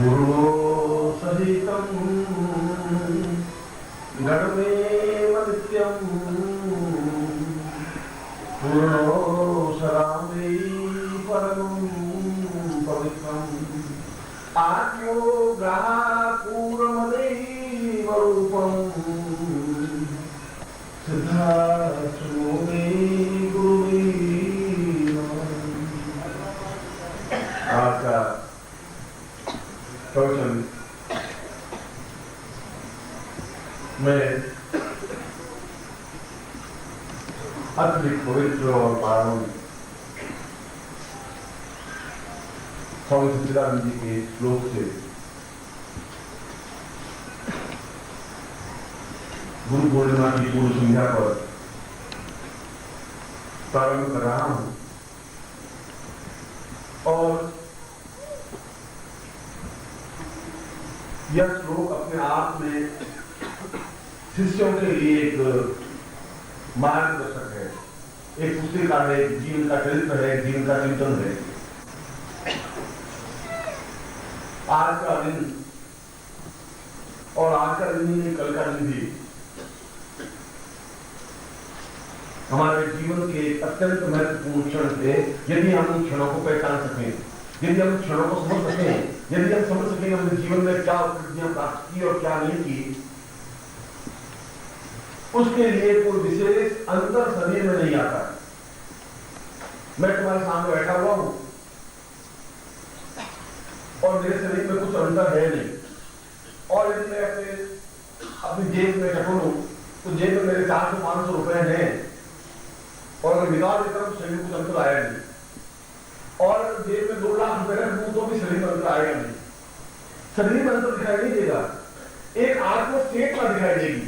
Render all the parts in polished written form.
गुरु सहितं घटमेव नित्यं पूर्णो शरामि परमं पवित्रम् आत्मो ग्रापूर्णमदेव रूपं सिद्धार्थो मे गुरुवे नमः। आज का प्रवचन में अत्यधिक पवित्र और पावन स्वामी सच्चिदानंद जी के श्लोक से गुरु पूर्णिमा की पूर्व संध्या पर प्रारंभ कर रहा हूं और यह श्लोक अपने आप में शिष्यों के लिए एक मार्गदर्शक है, एक पुस्तिका है, एक जीवन का चरित्र है, एक जीवन का चिंतन है। आज का दिन और आज का दिन ही कल का दिन भी हमारे जीवन के अत्यंत महत्वपूर्ण क्षण थे। यदि हम उन क्षणों को पहचान सकें, यदि हम क्षणों को समझ सकें, यदि हम समझ सकें हमने जीवन में क्या उपलब्धियां प्राप्त की और क्या नहीं की, उसके लिए कोई विशेष अंतर शरीर में नहीं आता। मैं तुम्हारे सामने बैठा हुआ हूं और मेरे शरीर में कुछ अंतर है नहीं, और यदि मैं अपनी जेब में ढूंढूं तो जेब में मेरे 400-500 रुपए हैं और अगर निकाल देता हूं तो शरीर में कुछ अंतर आया नहीं, और जेब में 2 लाख रुपए रख दूं तो भी शरीर में अंतर आएगा नहीं। शरीर में अंतर दिखाई नहीं देगा, एक आत्म स्टेट का दिखाई देगी,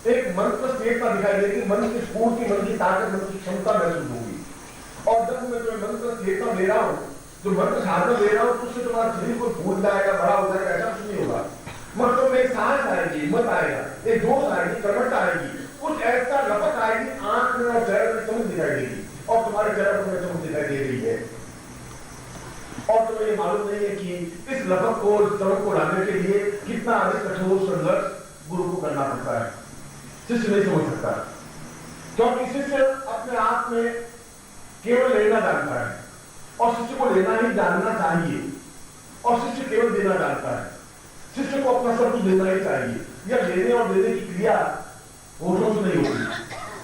एक मन का स्टेट का दिखाई देगी, मन की स्फूर्ति, मन की ताकत, मन की क्षमता महसूस होगी। और जब मैं तुम्हें मन का स्टेट दे रहा हूं, जो मन का साधन दे रहा हूं, तो उससे तुम्हारा शरीर को फूल जाएगा, बड़ा हो जाएगा, ऐसा कुछ नहीं होगा। मतलब में एक सांस आएगी, हिम्मत आएगा, एक जोश आएगी, कर्मठता आएगी, कुछ ऐसा लपक आएगी, आंख में और चेहरे में चमक दिखाई देगी, और तुम्हारे चेहरे पर चमक दिखाई दे रही है। और तुम्हें ये मालूम नहीं है कि इस लपक को, इस चमक को लाने के लिए कितना अधिक कठोर संघर्ष गुरु को करना पड़ता है। शिष्य नहीं समझ सकता, क्योंकि शिष्य अपने आप में केवल लेना जानता है, और शिष्य को लेना ही जानना चाहिए, और शिष्य केवल देना जानता है। शिष्य को अपना सब कुछ देना ही चाहिए। यह लेने और देने की क्रिया होठों से नहीं होती,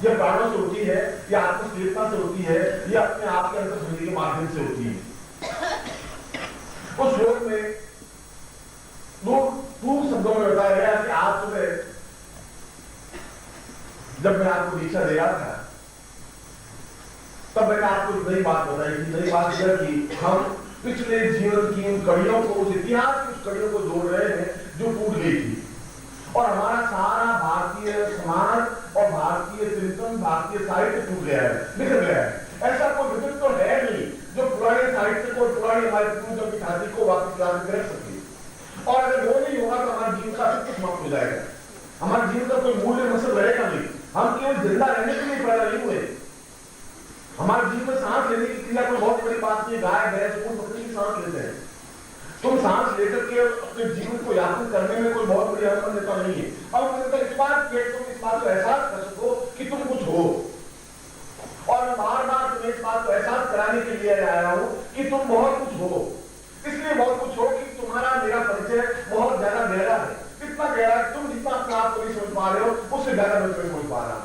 यह प्राणों से होती है, यह आत्मस्थिरता से होती है, यह अपने आप के अंतर समझने के माध्यम से होती है। उस श्लोक में दो शब्दों में बताया गया कि आज सुबह जब मैं आपको दीक्षा दे रहा था, तब मैंने आपको नई बात बताई थी। नई बात यह कि हम पिछले जीवन की उन कड़ियों को, उस इतिहास की उस कड़ियों को जोड़ रहे हैं जो टूट गई थी, और हमारा सारा भारतीय समाज और भारतीय चिंतन, भारतीय साहित्य टूट गया है, बिखर गया है। ऐसा कोई विकल्प तो है नहीं जो पुराने साहित्य को, पुरानी हमारी पूर्वजों की ख्याति को वापस ला के रख सके। और अगर वो नहीं होगा तो हमारे जीवन का सब कुछ समाप्त हो जाएगा, हमारे जीवन का कोई मूल्य मकसद रहेगा नहीं। हम केवल जिंदा रहने के लिए पैदा नहीं हुए। हमारे जीवन में सांस लेने की क्रिया कोई बहुत बड़ी बात नहीं। गाय, भैंस, ऊंट, बकरी की सांस लेते हैं। तुम सांस लेकर के अपने जीवन को यापन करने में कोई बहुत बड़ी अवसर नहीं है। अब इस बात को एहसास कर सको कि तुम कुछ हो, और मैं बार बार तुम्हें इस बात को एहसास कराने के लिए आया हूं कि तुम बहुत कुछ हो। इसलिए बहुत कुछ हो कि तुम्हारा मेरा परिचय बहुत ज्यादा गहरा है, इतना गहरा कि तुम जितना अपने आप को नहीं समझ पा रहे हो, उससे ज्यादा मैं तुम्हें समझ पा रहा हूं।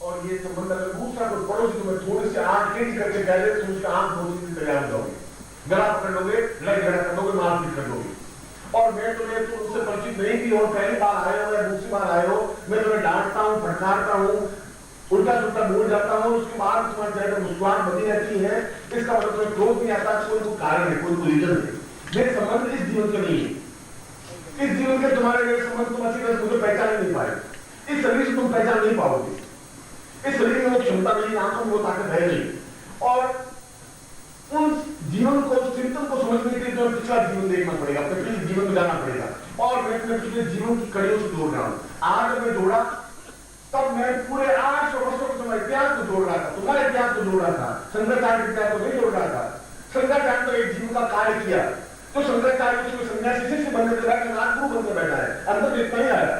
और ये संबंध अगर दूसरा कोई पड़ोसी तुम्हें थोड़ी सी आंख टेढ़ी करके कह दे, तुम उसका आंख खोलने के लिए तैयार हो जाओगे, गला पकड़ लोगे, लड़ झगड़ा कर लोगे, मारपीट कर लोगे। और मैं तुम्हें तुमसे परिचित नहीं भी हो, पहली बार आए हो या दूसरी बार आए हो, मैं तुम्हें डांटता हूँ, फटकारता हूँ, उल्टा सुल्टा बोल जाता हूँ, उसके बाद तुम्हारे चेहरे पर मुस्कुराहट बनी रहती है। इसका मतलब तुम्हें क्रोध नहीं आता, कोई कारण है, कोई रीजन है। मेरे संबंध इस जीवन के नहीं है, इस जीवन के तुम्हारे मेरे संबंध तुम अच्छी तरह मुझे पहचान नहीं पाए, इस शरीर से तुम पहचान नहीं पाओगे, इस शरीर में वो क्षमता नहीं, आंखों में वो ताकत है नहीं। और उन जीवन को, उस चिंतन को समझने के लिए तुम्हें पिछला जीवन देखना पड़ेगा, अपने पिछले जीवन में जाना पड़ेगा। और मैं तुम्हें पिछले जीवन की कड़ियों से जोड़ रहा हूं। आज मैं जोड़ा तब मैं पूरे 800 वर्षों के समय इतिहास को जोड़ रहा था, तुम्हारे इतिहास को जोड़ रहा था, शंकराचार्य के इतिहास को नहीं जोड़ रहा था। शंकराचार्य तो एक जीवन का कार्य किया, तो शंकराचार्य उसमें सन्यासी से बनकर बैठा, राजगुरु बनकर बैठा है, अंदर इतना ही आया,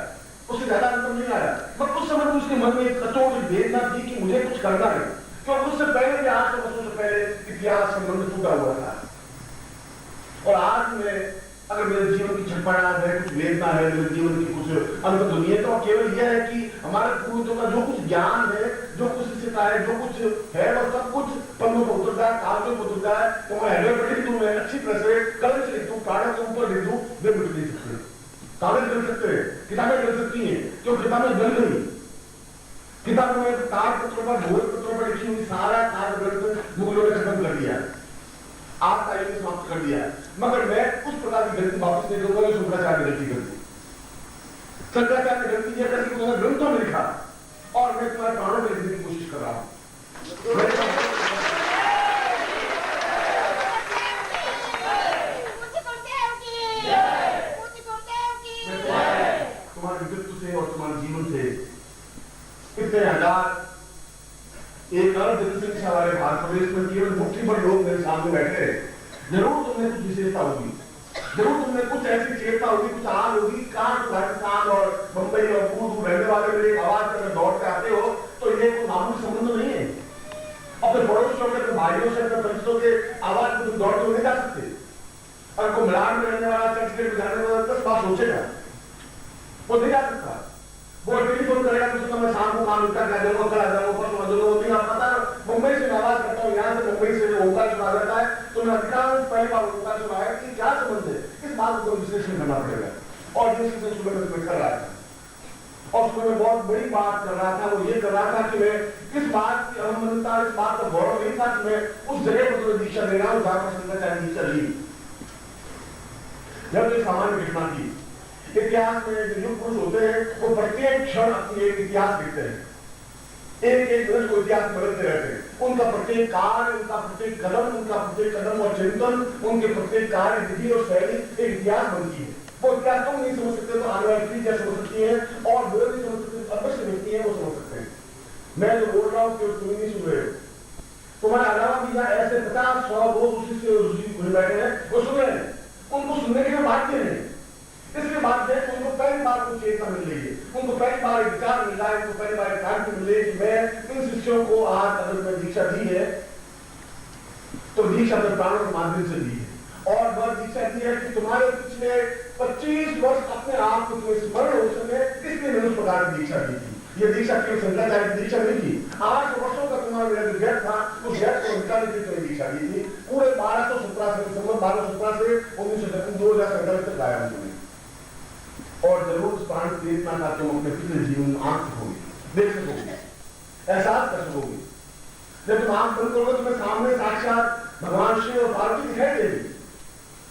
उससे ज्यादा अंतर नहीं आया। पर उस समय उसके मन में एक कचोट वेदना थी कि मुझे कुछ करना है, क्योंकि उससे पहले भी 800 वर्षों से पहले इतिहास संबंध टूटा हुआ था। और आज में अगर मेरे जीवन की छटपटाहट है, कुछ वेदना है, मेरे जीवन की कुछ अंत दुनिया, तो केवल यह है कि हमारे पूर्वजों का जो कुछ ज्ञान है, जो कुछ शिक्षा है, जो कुछ है, वह सब कुछ पन्नों पर उतरता है, कागजों पर उतरता है। तो मैं हृदय पर लिख दूं, मैं अच्छी तरह से कलम से लिख दूं, कागज के ऊपर लिख दूं, वे मिट नहीं सकते। कागज गल सकते हैं, किताबें गल सकती हैं, क्यों किताबें गल गई। किताबों में ताड़पत्रों पर, भोजपत्रों पर लिखी हुई सारा कागज ग्रंथ मुगलों ने खत्म कर दिया, आपका ये समाप्त कर दिया। मगर मैं उस प्रकार की गलती वापस नहीं करूंगा जो शंकराचार्य ने गलती कर दी। शंकराचार्य ने गलती यह कर दी, उन्होंने ग्रंथों में लिखा और मैं तुम्हारे प्राणों में लिखने की कोशिश कर रहा हूं। तुम्हारे व्यक्तित्व से और तुम्हारे जीवन से कितने हजार एक अर्ध जनसंख्या वाले भारत प्रदेश में केवल मुट्ठी भर लोग मेरे सामने बैठे हैं। जरूर तुमने कुछ विशेषता होगी, जरूर तुमने कुछ ऐसी चेतना होगी, कुछ आग होगी। राजस्थान और मुंबई और दूर रहने वाले मेरी आवाज अगर दौड़ते आते हो तो ये कोई मामूली संबंध नहीं है। अपने पड़ोसियों के, अपने भाइयों से, अपने परिचितों के आवाज को तुम दौड़ते हुए नहीं जा सकते। अगर कोई मिलान में रहने वाला, चर्च के जाने वाला 10 बात सोचेगा, वो नहीं जा सकता। वो टेलीफोन करेगा तो मैं शाम को काम उठा कर जाऊंगा, कल आ जाऊंगा, परसों आ जाऊंगा। आप पता मुंबई से आवाज करता हूँ, यहाँ से मुंबई से ओंकार सुना जाता है, तो मैं अधिकांश पहली बार ओंकार सुना है कि क्या संबंध है, इस बात को विश्लेषण करना पड़ेगा। और जिस सुबह में कर रहा था, और सुबह में बहुत बड़ी बात कर रहा था, वो ये कर रहा था कि मैं इस बात की अहमता, इस बात का गौरव नहीं था कि मैं उस जगह पर तुम्हें दीक्षा दे रहा हूँ जहां पर शंकराचार्य दीक्षा ली। जब ये सामान्य घटना थी, इतिहास में जो युग पुरुष होते हैं वो प्रत्येक क्षण अपनी एक इतिहास लिखते हैं, एक एक वर्ष को इतिहास बदलते रहते हैं। उनका प्रत्येक कार्य, उनका प्रत्येक कदम और चिंतन, उनके प्रत्येक कार्य, विधि और शैली एक इतिहास बनती है। वो इतिहास तुम नहीं समझ सकते तो आने वाली पीढ़ी क्या समझ सकती है, और वो नहीं समझ सकते, अवश्य व्यक्ति है वो समझ सकते हैं। मैं जो बोल रहा हूँ कि तुम नहीं सुन रहे हो, तुम्हारे अलावा भी यहाँ ऐसे 50-100 लोग उसी से बैठे हैं, वो सुन रहे हैं, उनको सुनने के लिए बाध्य नहीं। इसके बाद उनको पहली बार कुछ चेतना मिल रही है, उनको पहली बार विचार मिल रहा है, उनको पहली बार क्रांति मिल रही है कि मैं इन शिष्यों को आज अगर मैं दीक्षा दी है तो दीक्षा में प्राणों के माध्यम से दी है। और वह दीक्षा दी है कि तुम्हारे पिछले 25 वर्ष अपने आप को तुम्हें स्मरण हो सके, इसलिए मैंने उस प्रकार की दीक्षा दी थी। ये दीक्षा केवल शंकराचार्य की दीक्षा नहीं थी, 8 वर्षों का तुम्हारा मेरा जो गैप था, उस गैप को निकालने के लिए तुम्हें दीक्षा दी थी। पूरे 1217 से 1917 2017 तक लाया हमने। और जरूर उस प्राण चेतना का तुम अपने पिछले जीवन में आंख सकोगे, देख सकोगे, एहसास कर सकोगे। जब तुम आंख बंद करोगे तुम्हें सामने साक्षात भगवान शिव और पार्वती दिखाई देगी,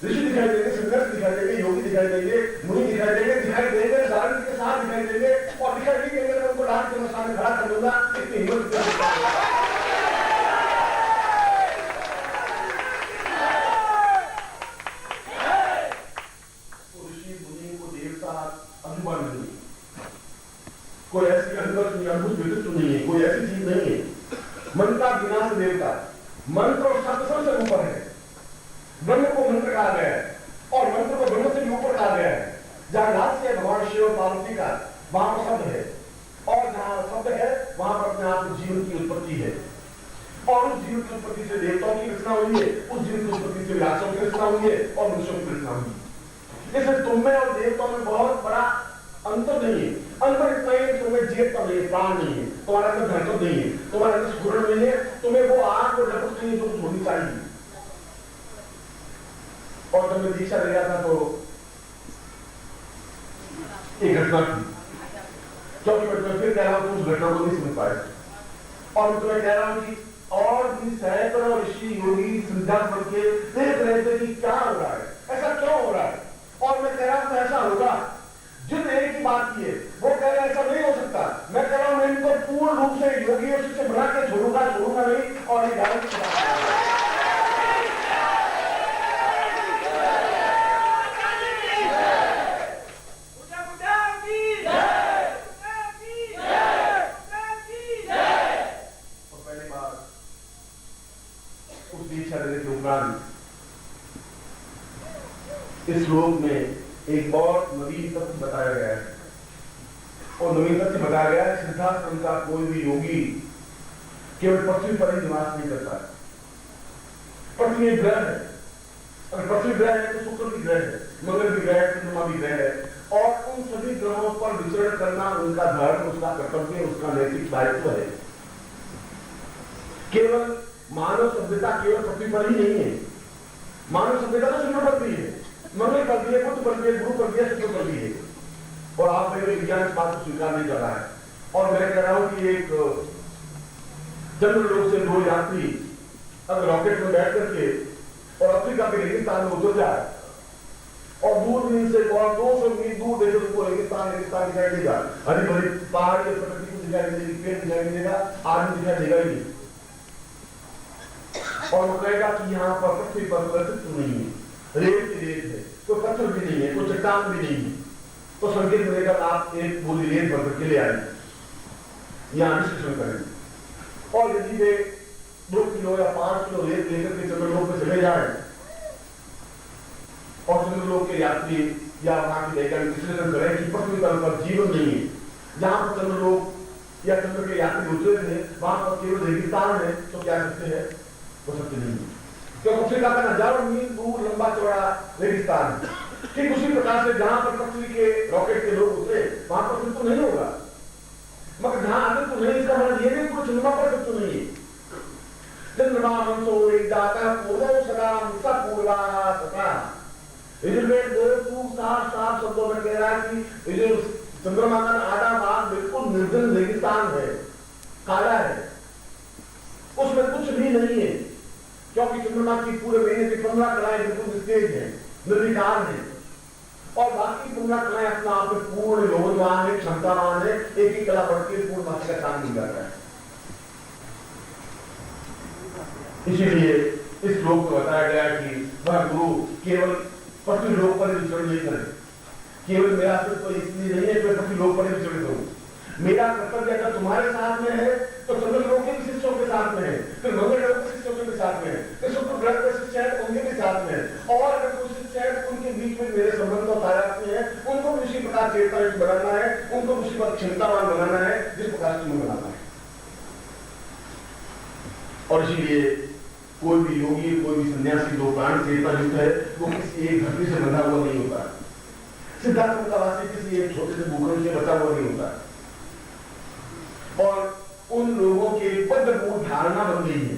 ऋषि दिखाई देंगे, संघर्ष दिखाई देंगे, योगी दिखाई देंगे, मुनि दिखाई देंगे, सारंग के साथ दिखाई देंगे, और दिखाई नहीं देंगे तो उनको डांट के मैं सामने खड़ा कर दूंगा। इतनी हिम्मत कोई ऐसी अद्भुत व्यक्तित्व नहीं है, कोई ऐसी चीज नहीं है। मन का विनाश देवता, मंत्र और शब्द सबसे ऊपर है। ब्रह्म को मंत्र कहा गया है और मंत्र को ब्रह्म से भी ऊपर कहा गया है। जहां राष्ट्र है भगवान शिव और पार्वती का, वहां पर शब्द है, और जहां शब्द है वहां पर अपने आप जीवन की उत्पत्ति है। और उस जीवन की उत्पत्ति से देवताओं की रचना हुई है, उस जीवन की उत्पत्ति से राक्षसों की रचना हुई है और मनुष्यों की रचना हुई है। इसलिए तुम्हें और देवताओं में बहुत बड़ा अंतर नहीं है। अंतर इतना ही तुम्हें चेतना नहीं है, प्राण नहीं है, तुम्हारे अंदर धड़कन नहीं है, तुम्हारे अंदर स्फुरण नहीं है, तुम्हें वो आग और लपट नहीं है जो कुछ होनी चाहिए। और जब मैं दीक्षा ले रहा था तो एक घटना थी, क्योंकि मैं फिर कह रहा हूं उस घटना को नहीं समझ पाए, और मैं तुम्हें कह रहा हूं कि और भी सैकड़ों ऋषि योगी सिद्धांत बन के देख रहे थे कि क्या हो रहा है, ऐसा क्यों हो रहा है। और मैं कह रहा हूं ऐसा होगा। जिन एक ही बात की है वो कह रहे ऐसा नहीं हो सकता। मैं कह रहा हूं मैं इनको पूर्ण रूप से योगी और शिष्य बना के छोड़ूंगा नहीं, और ये गारंटी इस श्लोक में एक बहुत नवीन तथ्य बताया गया है, और नवीन तथ्य बताया गया है सिद्धाश्रम का कोई भी योगी केवल पृथ्वी पर ही निवास नहीं करता है। पृथ्वी एक ग्रह है, अगर पृथ्वी ग्रह है तो शुक्र भी ग्रह है, मंगल भी ग्रह है, चंद्रमा भी ग्रह है, और उन सभी ग्रहों पर विचरण करना उनका धर्म, उसका कर्तव्य, उसका नैतिक दायित्व है। केवल मानव सभ्यता केवल पृथ्वी पर ही नहीं है, मानव सभ्यता तो शुक्र पर भी है, मंगल पर भी है, बुध पर भी है, गुरु पर भी है, शुक्र पर भी है, और आप मेरे विज्ञान इस बात को स्वीकार नहीं कर रहा है। और मैं कह रहा हूं कि एक चंद्रलोक से 2 यात्री अगर रॉकेट में बैठ करके और अफ्रीका के रेगिस्तान में उतर जाए और दूरबीन से और 200 मील दूर देखे तो रेगिस्तान दिखाई देगा, हरी भरी पहाड़ी और प्रकृति को दिखाई देगी, पेड़ दिखाई देगा, आदमी दिखाई देगा ही नहीं। और वो कहेगा कि यहाँ पर पृथ्वी पर अस्तित्व नहीं है, रेत की रेत है, कोई पत्थर भी नहीं है, कोई चट्टान भी नहीं है, तो संकेत मिलेगा आप एक बोली रेत भर करके ले आएंगे, यहाँ विश्लेषण करेंगे। और यदि वे 2 किलो या 5 किलो रेत लेकर के चंद्रलोक में चले जाए और चंद्रलोक के यात्री या वहां के वैज्ञानिक विश्लेषण करें कि पृथ्वी तल पर जीवन नहीं है, जहां पर चंद्रलोक या चंद्र के यात्री उतरे थे वहां पर केवल रेगिस्तान है, तो क्या सत्य है? वो सत्य नहीं है, क्योंकि पृथ्वी का हजारों मील दूर लंबा चौड़ा रेगिस्तान है। ठीक उसी प्रकार से जहां पर पृथ्वी के रॉकेट के लोग उतरे वहां पर अस्तित्व नहीं होगा, मगर जहां अस्तित्व नहीं इसका मतलब ये नहीं कि चंद्रमा पर अस्तित्व नहीं है। चंद्रमा हंसो एक दाता पूर्व सदा मुक्ता पूर्वा सदा, यजुर्वेद 2 शब्दों में कह रहा है कि ये जो चंद्रमा का आधा भाग बिल्कुल निर्जन रेगिस्तान है, काला है, उसमें कुछ भी नहीं है, क्योंकि चंद्रमा की पूरे महीने की 15 कलाएं बिल्कुल निस्तेज है, निर्विकार है, और बाकी 15 कलाएं अपना आप में पूर्ण यौवनवान है, क्षमतावान है, एक ही कला बढ़ के पूर्ण मासी का काम मिल जाता है। इसीलिए इस श्लोक को बताया गया कि वह गुरु केवल पृथ्वी लोक पर विचरण नहीं करे, केवल मेरा अस्तित्व तो इसलिए नहीं है कि मैं पृथ्वी लोक पर विचरण करूं, मेरा कर्तव्य अगर तुम्हारे साथ में है तो चंद्र लोक के शिष्यों के साथ में है, फिर मंगल लोक के शिष्यों के साथ में है, फिर शुक्र ग्रह के शिष्य है उनके भी साथ में है, और अगर कोई शिष्य है उनके बीच में मेरे संबंध और तादाद में है, उनको उसी प्रकार चेतनायुक्त बनाना है, उनको उसी पर क्षमतावान बनाना है जिस प्रकार से तुम्हें बनाना है। और इसीलिए कोई भी योगी, कोई भी सन्यासी जो प्राण चेतना युक्त है वो किसी एक धरती से बंधा हुआ नहीं होता, सिद्धार्थ का वासी किसी एक छोटे से भूखंड से बचा हुआ नहीं होता। और उन लोगों के पदमूल धारणा बन गई है,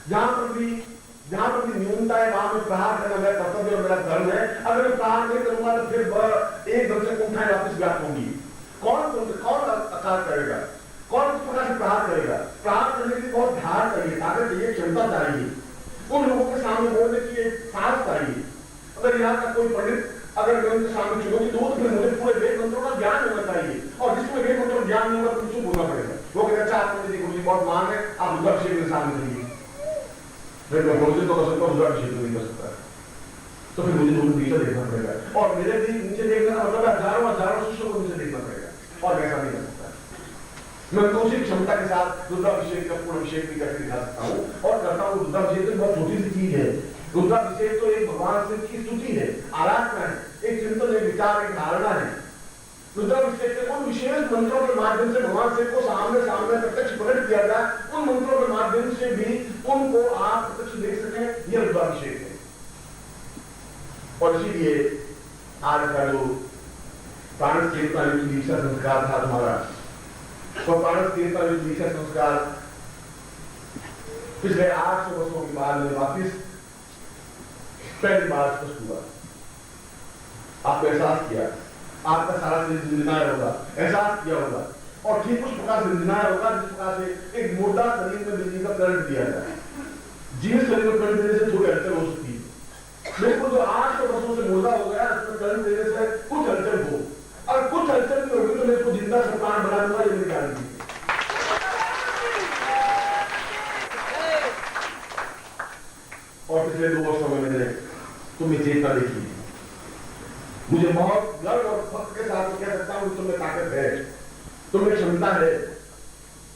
जहां पर भी न्यूनता है वहां में प्रहार करना मेरा कर्तव्य और मेरा धर्म है, अगर मैं प्रहार नहीं करूंगा तो फिर एक दर्शक उठाए वापस व्याप्त होंगी, कौन आकार करेगा, कौन किस प्रकार से प्रहार करेगा? प्रहार करने की बहुत धार चाहिए, ताकत चाहिए, क्षमता चाहिए, उन लोगों के सामने बोलने की एक साहस चाहिए। अगर यहाँ का कोई पंडित अगर मैं उनके सामने चुनौती दूं तो फिर मुझे पूरे वेद मंत्रों का ज्ञान होना चाहिए, और जिसमें वेद मंत्रों का ज्ञान नहीं होगा तो मुझे बोलना पड़ेगा। वो कहते अच्छा आपने देखो मुझे बहुत मान है, आप रुद्राभिषेक के सामने करिए, फिर मैं भोजन तो कर सकता हूँ, रुद्राभिषेक नहीं कर सकता, तो फिर मुझे दोनों नीचे देखना पड़ेगा, और मेरे भी नीचे देखने का मतलब हजारों शिष्यों को नीचे देखना पड़ेगा, और वैसा नहीं कर सकता। मैं तो उसी क्षमता के साथ रुद्राभिषेक का पूर्ण अभिषेक भी करके दिखा सकता हूँ, और करता हूँ। रुद्राभिषेक तो बहुत छोटी सी चीज है, रुद्राभिषेक तो एक भगवान शिव की स्तुति है, आराधना है, एक चिंतन, एक विचार, एक धारणा है। रुद्राभिषेक के उन विशेष मंत्रों के माध्यम से भगवान शिव को सामने प्रत्यक्ष प्रकट किया जाए, उन मंत्रों के माध्यम से भी उनको आप प्रत्यक्ष देख सकें, यह रुद्राभिषेक है। और इसीलिए आज का जो प्राण चेतना दीक्षा संस्कार था तुम्हारा, तो प्राण चेतना दीक्षा संस्कार पिछले 800 वर्षों के बाद में वापिस पहली बार स्पष्ट हुआ, आपको एहसास किया, आपका सारा शरीर झिंझनाया होगा, एहसास किया होगा, और ठीक उस प्रकार से झिंझनाया होगा जिस प्रकार से एक मुर्दा शरीर में बिजली का करंट दिया जाए। जीवित शरीर में करंट देने से थोड़ी हलचल हो सकती है, बिल्कुल जो 800 वर्षों से मुर्दा हो गया उसमें करंट देने से कुछ हलचल हो, और कुछ हलचल भी होगी तो मैं इसको जिंदा सरकार बना दूंगा, ये मेरी गारंटी। और पिछले 2 वर्षों में मैंने तुम्हें चेतना देखी, मुझे बहुत गर्व और फख्र के साथ कह सकता हूं कि तुम्हें ताकत है, तुम्हें क्षमता है,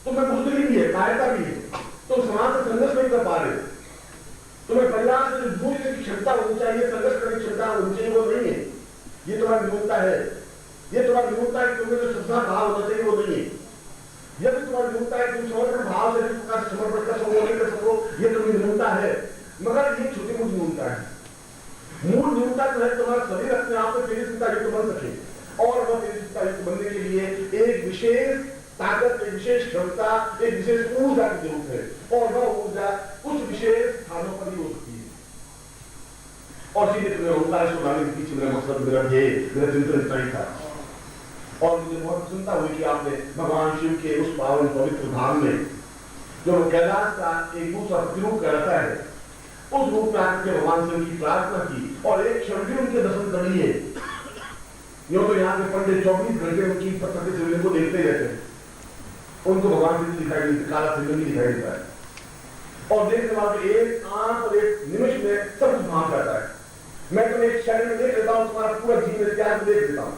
तुम्हें बुद्धि भी है, कायरता भी है, तुम समाज से संघर्ष नहीं कर पा रहे, तुम्हें परिवार से जूझने की क्षमता होनी चाहिए, संघर्ष करने की क्षमता होनी चाहिए, न्यूनता है, ये तुम्हारी न्यूनता है, तुम्हें जो श्रद्धा भाव होना चाहिए वो नहीं है। यह भी तुम्हारी न्यूनता है, तुम समर्पण भाव से जिस प्रकार समर्पण कर सको नहीं कर सको, ये तुम्हारी न्यूनता है। मगर ये छोटी मोटी न्यूनता है। मूल न्यूनता जो है तुम्हारा शरीर अपने आप में तेजस्विता युक्त बन सके, और वह तेजस्विता युक्त बनने के लिए एक विशेष ताकत, एक विशेष क्षमता, एक विशेष ऊर्जा की जरूरत है, और वह ऊर्जा कुछ विशेष स्थानों पर ही हो सकती है। और सीधे तुम्हें होता है सुनाने के पीछे मेरा मकसद, मेरा चिंतन इतना ही था। और मुझे बहुत प्रसन्नता हुई कि आपने भगवान शिव के उस पावन पवित्र धाम में जो कैलाश का एक दूसरा प्रतिरूप कहलाता है, उस रूप में आकर के भगवान शिव की प्रार्थना की, और एक क्षण भी उनके दर्शन कर लिए। यूं तो यहाँ के पंडित 24 घंटे उनकी प्रकृति शिवलिंग को देखते रहते हैं, उनको भगवान शिव दिखाई नहीं देते, काला शिवलिंग दिखाई देता है, और देखने वाले एक आंख और एक निमिष में सब कुछ भाग जाता है। मैं तुम्हें एक क्षण में देख लेता हूँ, तुम्हारा पूरा जीवन त्याग देख लेता हूँ।